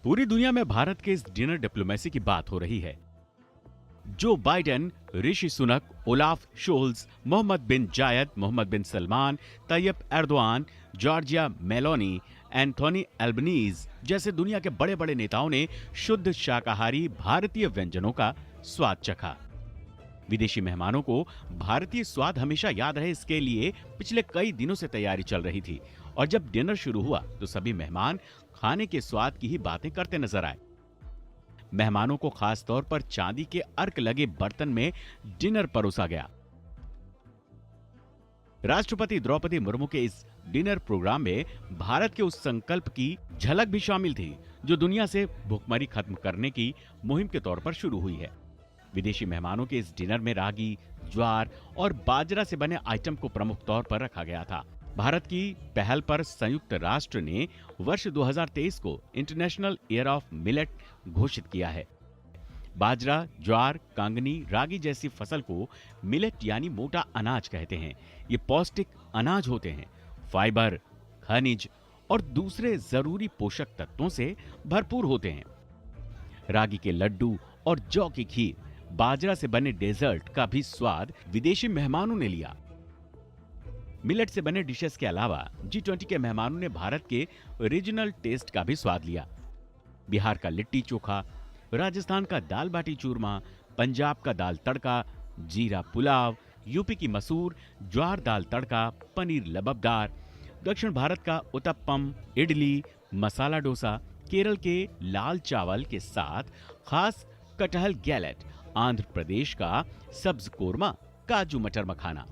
पूरी दुनिया में भारत के इस डिनर डिप्लोमेसी की बात हो रही है। Joe Biden, Rishi Sunak, Olaf Scholz, Mohammed bin Zayed, Mohammed bin Salman, Tayyip Erdogan, Giorgia Meloni, Anthony Albanese जैसे दुनिया के बड़े बड़े नेताओं ने शुद्ध शाकाहारी भारतीय व्यंजनों का स्वाद चखा। विदेशी मेहमानों को भारतीय स्वाद हमेशा याद रहे, इसके लिए पिछले कई दिनों से तैयारी चल रही थी और जब डिनर शुरू हुआ तो सभी मेहमान खाने के स्वाद की ही बातें करते नजर आए। मेहमानों को खास तौर पर चांदी के अर्क लगे बर्तन में डिनर परोसा गया। राष्ट्रपति द्रौपदी मुर्मू के इस डिनर प्रोग्राम में भारत के उस संकल्प की झलक भी शामिल थी जो दुनिया से भूखमरी खत्म करने की मुहिम के तौर पर शुरू हुई है। विदेशी मेहमानों के इस डिनर में रागी, ज्वार और बाजरा से बने आइटम को प्रमुख तौर पर रखा गया था। भारत की पहल पर संयुक्त राष्ट्र ने वर्ष 2023 को इंटरनेशनल ईयर ऑफ मिलेट घोषित किया है। बाजरा, ज्वार, कांगनी, रागी जैसी फसल को मिलेट यानी मोटा अनाज कहते हैं। ये पौष्टिक अनाज होते हैं, फाइबर, खनिज और दूसरे जरूरी पोषक तत्वों से भरपूर होते हैं। रागी के लड्डू और जौ की खीर, बाजरा से बने डेजर्ट का भी स्वाद विदेशी मेहमानों ने लिया। मिलेट से बने डिशेस के अलावा G20 के मेहमानों ने भारत के रीजनल टेस्ट का भी स्वाद लिया। बिहार का लिट्टी चोखा, राजस्थान का दाल बाटी चूरमा, पंजाब का दाल तड़का, जीरा पुलाव, यूपी की मसूर, ज्वार दाल तड़का, पनीर लबबदार, दक्षिण भारत का उत्तपम, इडली, मसाला डोसा, केरल के लाल चावल के साथ खास कटहल गैलेट, आंध्र प्रदेश का सब्ज कोरमा, काजू मटर मखाना,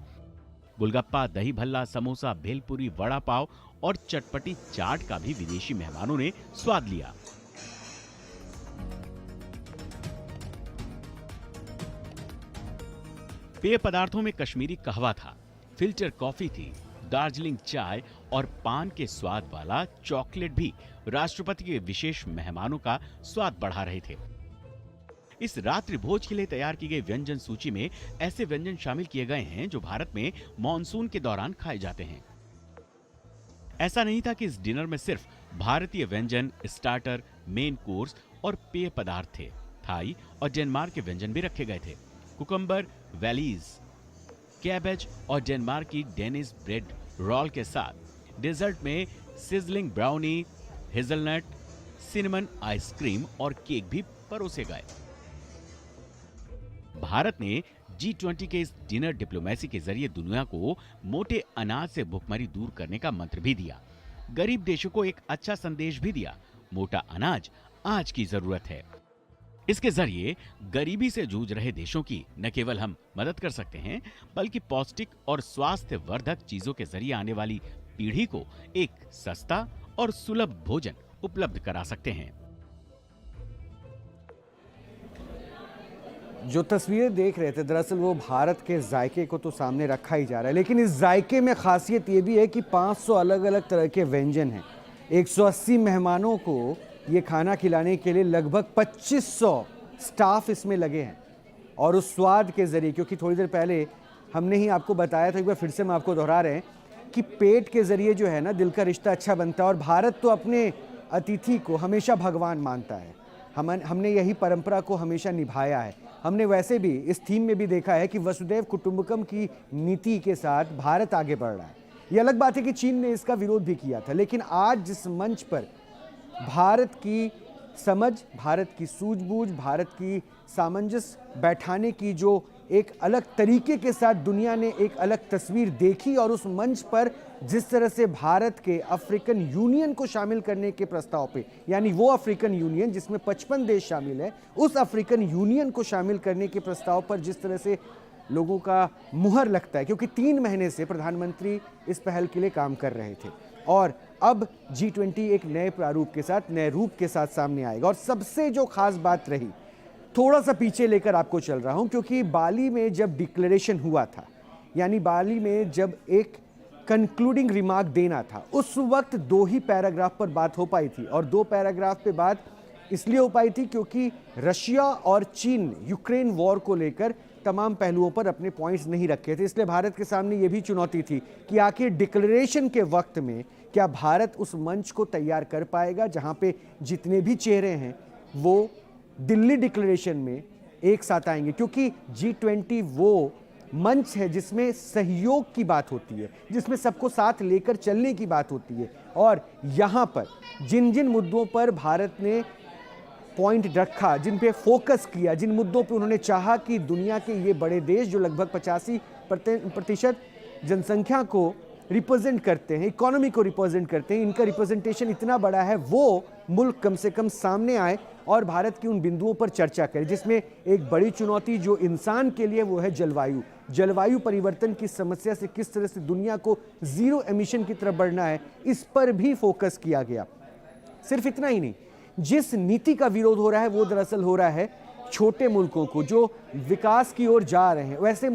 गोलगप्पा, दही भल्ला, समोसा, भेलपुरी, वड़ा पाव और चटपटी चाट का भी विदेशी मेहमानों ने स्वाद लिया। पेय पदार्थों में कश्मीरी कहवा था, फिल्टर कॉफी थी, दार्जिलिंग चाय और पान के स्वाद वाला चॉकलेट भी राष्ट्रपति के विशेष मेहमानों का स्वाद बढ़ा रहे थे। इस रात्रि भोज के लिए तैयार की गई व्यंजन सूची में ऐसे व्यंजन शामिल किए गए हैं जो भारत में मॉनसून के दौरान खाए जाते हैं। ऐसा नहीं था कि इस डिनर में सिर्फ भारतीय व्यंजन, स्टार्टर, मेन कोर्स और पेय पदार्थ थे। थाई और डेनमार्क के व्यंजन भी रखे गए थे। कुकम्बर वैलीज, कैबेज और डेनमार्क की डेनिस ब्रेड रोल के साथ डेजर्ट में sizzling brownie, hazelnut, cinnamon ice cream और केक भी परोसे गए। भारत ने G20 के इस डिनर डिप्लोमेसी के जरिए दुनिया को मोटे अनाज से भुखमरी दूर करने का मंत्र भी दिया। गरीब देशों को एक अच्छा संदेश भी दिया, मोटा अनाज आज की जरूरत है। इसके जरिए गरीबी से जूझ रहे देशों की न केवल हम मदद कर सकते हैं, बल्कि पौष्टिक और स्वास्थ्य वर्धक चीजों के जरिए आने वाली पीढ़ी को एक सस्ता और सुलभ भोजन उपलब्ध करा सकते हैं। जो तस्वीरें देख रहे थे दरअसल वो भारत के जायके को तो सामने रखा ही जा रहा है, लेकिन इस जायके में खासियत ये भी है कि 500 अलग अलग तरह के व्यंजन हैं। 180 मेहमानों को ये खाना खिलाने के लिए लगभग 2500 स्टाफ इसमें लगे हैं। और उस स्वाद के ज़रिए, क्योंकि थोड़ी देर पहले हमने ही आपको बताया था, एक बार फिर से हम आपको दोहरा रहे हैं कि पेट के ज़रिए जो है ना दिल का रिश्ता अच्छा बनता है। और भारत तो अपने अतिथि को हमेशा भगवान मानता है। हमने यही परंपरा को हमेशा निभाया है। हमने वैसे भी इस थीम में भी देखा है कि वसुधैव कुटुंबकम की नीति के साथ भारत आगे बढ़ रहा है। ये अलग बात है कि चीन ने इसका विरोध भी किया था, लेकिन आज जिस मंच पर भारत की समझ, भारत की सूझबूझ, भारत की सामंजस्य बैठाने की जो एक अलग तरीके के साथ दुनिया ने एक अलग तस्वीर देखी, और उस मंच पर जिस तरह से भारत के अफ्रीकन यूनियन को शामिल करने के प्रस्ताव पे, यानी वो अफ्रीकन यूनियन जिसमें 55 देश शामिल है, उस अफ्रीकन यूनियन को शामिल करने के प्रस्ताव पर जिस तरह से लोगों का मुहर लगता है, क्योंकि 3 महीने से प्रधानमंत्री इस पहल के लिए काम कर रहे थे और अब G20 एक नए प्रारूप के साथ, नए रूप के साथ सामने आएगा। और सबसे जो खास बात रही, थोड़ा सा पीछे लेकर आपको चल रहा हूं, क्योंकि बाली में जब डिक्लेरेशन हुआ था, यानी बाली में जब एक कंक्लूडिंग रिमार्क देना था, उस वक्त 2 ही पैराग्राफ पर बात हो पाई थी। और 2 पैराग्राफ पे बात इसलिए हो पाई थी क्योंकि रशिया और चीन ने यूक्रेन वॉर को लेकर तमाम पहलुओं पर अपने पॉइंट्स नहीं रखे थे। इसलिए भारत के सामने ये भी चुनौती थी कि आखिर डिक्लेरेशन के वक्त में क्या भारत उस मंच को तैयार कर पाएगा जहां पे जितने भी चेहरे हैं वो दिल्ली डिक्लेरेशन में एक साथ आएंगे? क्योंकि G20 वो मंच है जिसमें सहयोग की बात होती है, जिसमें सबको साथ लेकर चलने की बात होती है। और यहां पर जिन जिन मुद्दों पर भारत ने पॉइंट रखा, जिन पे फोकस किया, जिन मुद्दों पे उन्होंने चाहा कि दुनिया के ये बड़े देश जो लगभग 85% जनसंख्या को रिप्रेजेंट करते हैं, इकोनॉमी को रिप्रेजेंट करते हैं, इनका रिप्रेजेंटेशन इतना बड़ा है, वो मुल्क कम से कम सामने आए और भारत की उन बिंदुओं पर चर्चा करें, जिसमें एक बड़ी चुनौती जो इंसान के लिए वो है जलवायु परिवर्तन की समस्या से किस तरह से दुनिया को जीरो एमिशन की तरफ बढ़ना है, इस पर भी फोकस किया गया। सिर्फ इतना ही नहीं, जिस नीति का विरोध हो रहा है वो दरअसल हो रहा है छोटे मुल्कों को जो विकास की ओर जा रहे हैं, वैसे